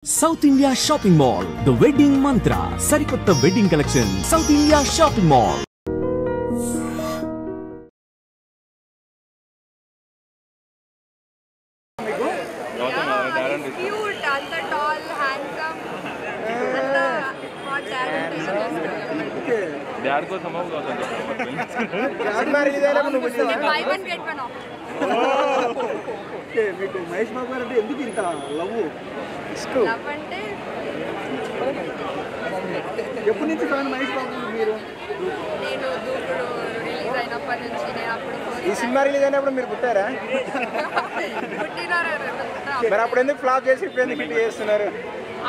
South India Shopping Mall, The Wedding Mantra, Sarikotta Wedding Collection, South India Shopping Mall. Cute, anta tall, handsome, anta hot dad. Dad को समझ गया था Buy one get one offer. Okay మీకు మహేష్ బాబు గారు అంటే ఎందుకు ఇంత love ఇష్టం? Love అంటే ఎప్పటి నుంచి ఫ్యాన్ మహేష్ బాబు మీరు? నేను దూకుడు రిలీజ్ అయినప్పటి నుంచి నేను అప్పుడు ఈ సినిమా రిలీజ్ అయినప్పుడు మీరు పుట్టారా? మరి అప్పుడు ఎందుకు ఫ్లాప్ చేసి ఇప్పుడు ఎందుకు హిట్ చేస్తున్నారు?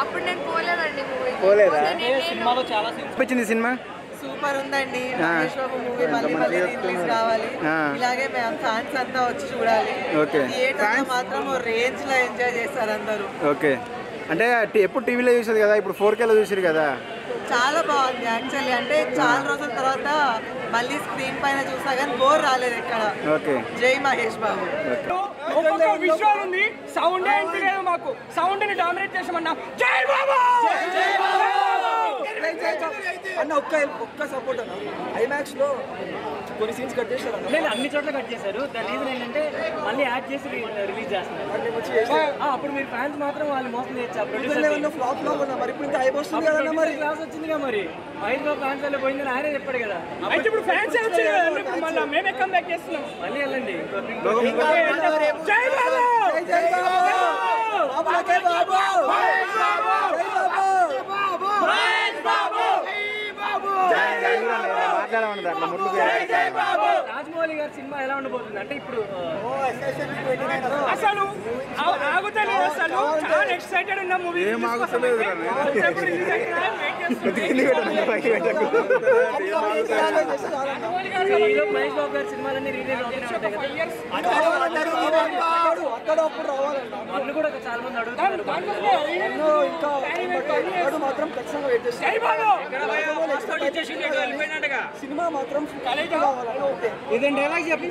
అప్పుడు నేను పోలేదండి మూవీ పోలేదా? సినిమాలో చాలా వచ్చింది సినిమా సూపర్ ఉందండి. మహేష్ బాబు మూవీ మళ్ళీ రిలీజ్ కావాలి. ఇలాగే మేము ఫ్యాన్స్ అంతా వచ్చి చూడాలి. థియేటర్ మాత్రం రేంజ్ లో ఎంజాయ్ చేస్తారు అందరూ. ఓకే, అంటే ఎప్పుడు టీవీలో చూసేది కదా, ఇప్పుడు 4Kలో చూసారు కదా. చాలా బాగుంది యాక్చువల్లీ. అంటే చాలా రోజుల తర్వాత మళ్ళీ స్క్రీన్ పైన చూసా కానీ బోర్ రాలేదు ఎక్కడ. ఓకే, జై మహేష్ బాబు. ఒక్కొక్క విజువల్ ఉంది, సౌండ్ ఏంటి లేదు, మాకు సౌండ్ ని డామినేట్ చేసామన్నా. జై బాబు అన్న ఒక్క సపోర్ట్ అన్న. ఐమాక్స్ లో కొన్ని సీన్స్ కట్ చేశారు అన్న. లేదు, అన్ని చోట్ల కట్ చేశారు. దాని రీజన్ ఏంటంటే మళ్ళీ యాడ్ చేసి రిలీజ్ చేస్తున్నారు. అప్పుడు మీరు ఫ్యాన్స్ మాత్రం వాళ్ళు మోసం చేయొచ్చు. ఫ్లాప్ లో ఉన్నా మరి ఇప్పుడు ఇంత హైప్ వస్తుంది కదా మరి. క్లాస్ వచ్చిందిగా మరి. మహేష్ బాబు ఫ్యాన్స్ వల్ల పోయిందని ఆయనే చెప్పాడు కదా. అయితే ఇప్పుడు ఫ్యాన్స్ వచ్చారు కదా, మళ్ళీ మేమే కమ్ బ్యాక్ చేస్తున్నాం. మళ్ళీ వెళ్ళండి. జై బాబు జై బాబు రాజమౌళి గారి సినిమా ఎలా ఉండబోతుంది అంటే ఇప్పుడు అసలు ఆగుతలేదు. అసలు చాలా ఎక్సైటెడ్ ఉన్న మూవీ. మహేష్ బాబు గారి సినిమాలన్నీ రిలీజ్ అవుతూనే ఉంటాయి కదా. అన్ని కూడా చాలా మంది అడుగుతున్నారు. సినిమా మాత్రం ఇదేం డైలాగ్ చెప్పి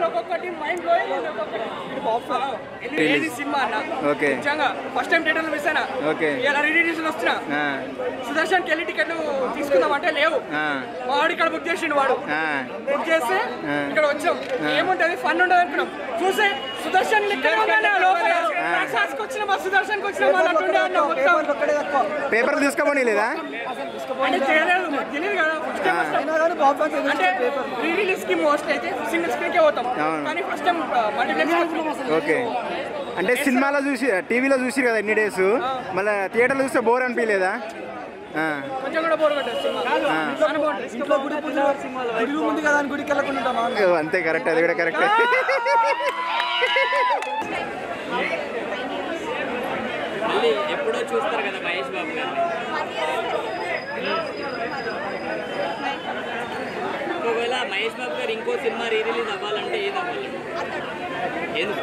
ఒక్కొక్కటి మైండ్ బ్లోయింగ్ సినిమా అన్న. నిజంగా ఫస్ట్ టైం థియేటర్ లో మిస్ అయినా. ఇలా రిలీజ్ వస్తున్నా సుదర్శన్ కెళ్ళి టికెట్లు తీసుకుందామంటే లేవు. వాడు ఇక్కడ బుక్ చేసిండు. వాడు బుక్ చేస్తే ఇక్కడ వచ్చాం. ఏముంటది ఫన్ ఉండదు అనుకున్నాం. చూసే సుదర్శన్ వచ్చిన మా సుదర్శన్ కి వచ్చిన పేపర్ తీసుకోమని లేదా అంటే తెలియదు కదా. అంటే రీ రిలీజ్ కి మోస్ట్ అయితే సింగిల్ స్క్రీన్ కే పోతాం, కానీ ఫస్ట్ టైం మల్టీప్లెక్స్. ఓకే, అంటే సినిమాలో చూసి టీవీలో చూసి కదా ఇన్ని డేస్, మళ్ళీ థియేటర్లో చూస్తే బోర్ అనిపించలేదా? కొంచెం కూడా బోర్ కొట్టేది. అంతే, కరెక్ట్, అది కూడా కరెక్ట్. మళ్ళీ ఎప్పుడో చూస్తారు కదా మహేష్ బాబు గారు. ఒకవేళ మహేష్ బాబు గారు ఇంకో సినిమా రీ రిలీజ్ అవ్వాలంటే ఏది అవ్వాలి? ఎందుకు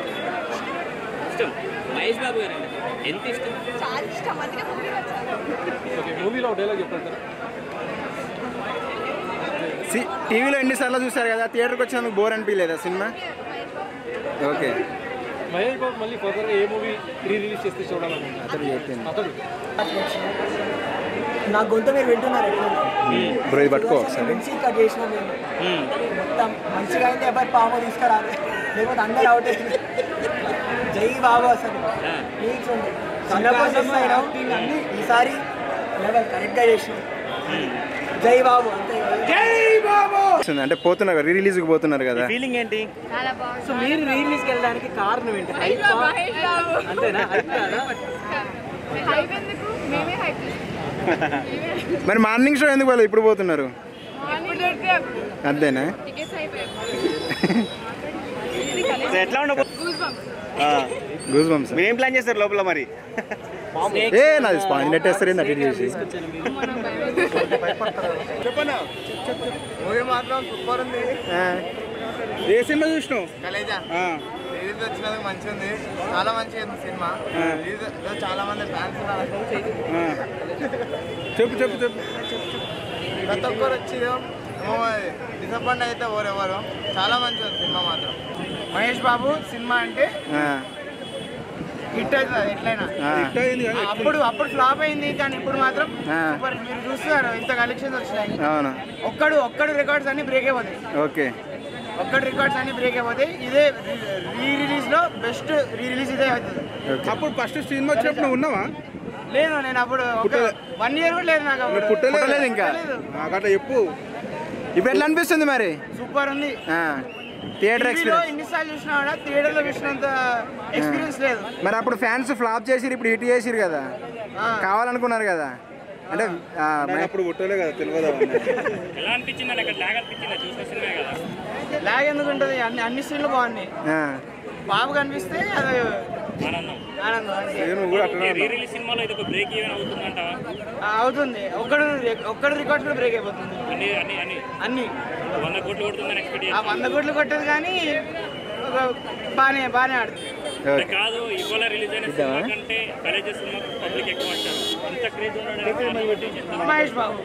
ఇష్టం మహేష్ బాబు గారు? ఎంత ఇష్టం? చాలా ఇష్టం. అందుకే మూవీలో డైలాగ్ చెప్పండి. టీవీలో ఎన్నిసార్లు చూసారు కదా, థియేటర్కి వచ్చినందుకు బోర్ అనిపించలేదా సినిమా? ఓకే, మహేష్ బాబు మళ్ళీ ఫర్దర్గా ఏ మూవీ రీ రిలీజ్ చేస్తే చూడాలనుకుంటున్నాను. అతడు నా గొంతు మీరు వింటున్నారు బ్రో, ఇది పట్టుకో ఒకసారి. కట్ చేసిన మేము మొత్తం మంచిగా అయితే ఎవరు పాము తీసుకురాలి, లేకపోతే అందరు అవుట్ అయింది. జై బాబు అసలు అన్ని ఈసారి లెవెల్ కరెక్ట్గా చేసిన. జై బాబు అంతే. అంటే పోతున్నారు, రీ రిలీజ్కి పోతున్నారు కదా, ఫీలింగ్ ఏంటి? చాలా బాగుంది. సో మీరు రీ రిలీజ్కి వెళ్ళడానికి కారణం ఏంటి? మహేష్ బాబు అంతేనా? హైప్ ఎందుకు? మేమే హైప్. మరి మార్నింగ్ షో ఎందుకు వాళ్ళు ఇప్పుడు పోతున్నారు? అంతేనా? ఎట్లా ఉండబో గూస్ బంప్స్ మీరు ఏం ప్లాన్ చేస్తారు లోపల మరి? ఏ నాది స్పాంజ్ నెట్టేస్తారు ఏంది అటు చేసి. చెప్పన్నా మూవీ మాత్రం సూపర్ ఉంది. ఏ సినిమా చూసినావు? కలేజా రిలీజ్ వచ్చినందుకు మంచిగా ఉంది, చాలా మంచిగా ఉంది సినిమా. రిలీజ్ చాలా మంది ఫ్యాన్స్ ఉన్నారు. చెప్పు చెప్పు చెప్పు. ప్రతి ఒక్కరు వచ్చి డిసప్పాయింట్ అయితే ఎవరెవరు చాలా మంచిగా ఉంది సినిమా మాత్రం. మహేష్ బాబు సినిమా అంటే హిట్ అవుతుంది ఎట్లయినా. అప్పుడు ఫ్లాప్ అయింది, కానీ ఇప్పుడు మాత్రం సూపర్. మీరు చూస్తున్నారు ఇంత కలెక్షన్స్ వచ్చినాయి. ఒక్కడు రికార్డ్స్ అన్ని బ్రేక్ అయిపోతాయి. ఓకే, ఒక్కటి రికార్డ్స్ అన్ని బ్రేక్ అయిపోతాయి. ఇదే రీ రిలీజ్ లో బెస్ట్ రీ రిలీజ్ ఇదే అవుతుంది. అప్పుడు ఫస్ట్ సినిమా వచ్చినప్పుడు నువ్వు ఉన్నావా? లేదు, నేను అప్పుడు 1 year కూడా లేదు నాకు. పుట్టలేదు ఇంకా అట్లా చెప్పు. ఇప్పుడు ఎట్లా అనిపిస్తుంది మరి? సూపర్ ఉంది. థియేటర్ ఎక్స్పీరియన్స్ ఎన్నిసార్లు చూసినా కూడా థియేటర్ లో చూసినంత ఎక్స్పీరియన్స్ లేదు. మరి అప్పుడు ఫ్యాన్స్ ఫ్లాప్ చేసిరు, ఇప్పుడు హిట్ చేసిరు కదా, కావాలనుకున్నారు కదా. అంటే అప్పుడు పుట్టలే కదా, తెలియదు. ఎలా అనిపించింది? అక్కడ లాగ్ అనిపించిందా? చూసిన సినిమా కదా, లాగ్ ఎందుకు ఉంటుంది? అన్ని సీన్లు బాగున్నాయి. బాబు కనిపిస్తే అది సినిమాలో ఇది ఒక బ్రేక్ ఈవెన్ అవుతుందంట. అవుతుంది. ఒక్కడు రికార్డ్స్ కూడా బ్రేక్ అయిపోతుంది. అన్ని 100 కోట్లు కొడుతుందని ఎక్స్పెక్ట్ 100 కోట్లు కొట్టదు, కానీ బాగానే ఆడుతుంది. కాదు, ఇవాళ రిలీజ్ అయిన సినిమా కంటే కాలేజెస్ సినిమా పబ్లిక్ ఎక్కువ వచ్చారు. అంత క్రేజ్ ఉన్నాడు మహేష్ బాబు.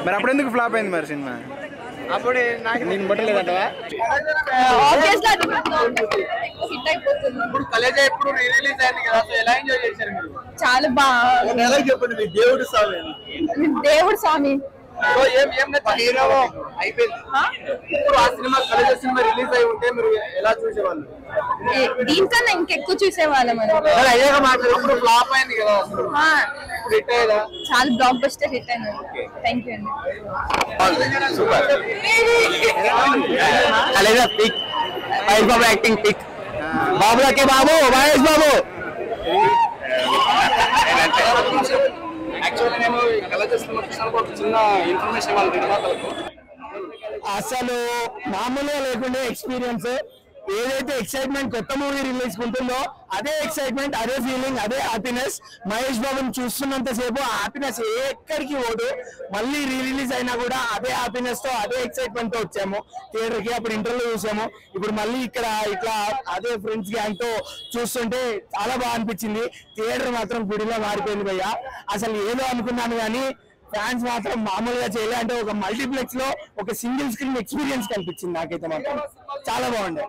మరి అప్పుడు ఎందుకు ఫ్లాప్ అయింది మరి సినిమా? అప్పుడే నాకు నేను పట్టలేదంటవా? చాలా బాగా. చెప్పండి, దేవుడు స్వామి. దేవుడు స్వామి రిలీజ్ అయి ఉంటే మీరు ఎలా చూసేవాళ్ళు? దీనికన్నా ఇంకెక్కువ చూసేవాళ్ళం. ఫ్లాప్ అయింది కదా, చాలా బ్లాక్ బస్టర్ హిట్ అయింది. థ్యాంక్ యూ అండి. Mahesh Babu acting pick. బాబులకి బాబు, మహేష్ బాబు. అసలు మామూలుగా లేకుండా ఎక్స్పీరియన్స్. ఏదైతే ఎక్సైట్మెంట్ కొత్త మూవీ రిలీజ్ ఉంటుందో అదే ఎక్సైట్మెంట్, అదే ఫీలింగ్, అదే హ్యాపీనెస్. మహేష్ బాబుని చూస్తున్నంత సేపు ఆ హ్యాపీనెస్ ఎక్కడికి పోదు. మళ్ళీ రిలీజ్ అయినా కూడా అదే హ్యాపీనెస్ తో, అదే ఎక్సైట్మెంట్ తో వచ్చాము థియేటర్ కి. అప్పుడు ఇంటర్వ్యూ చూసాము, ఇప్పుడు మళ్ళీ ఇక్కడ ఇట్లా అదే ఫ్రెండ్స్ గ్యాంగ్ తో చూస్తుంటే చాలా బాగా అనిపించింది. థియేటర్ మాత్రం గుడిలో మారిపోయింది భయ్య. అసలు ఏదో అనుకున్నాను కానీ ఫ్యాన్స్ మాత్రం మామూలుగా చేయలే. అంటే ఒక మల్టీప్లెక్స్ లో ఒక సింగిల్ స్క్రీన్ ఎక్స్పీరియన్స్ కనిపించింది నాకైతే. మాత్రం చాలా బాగుండే.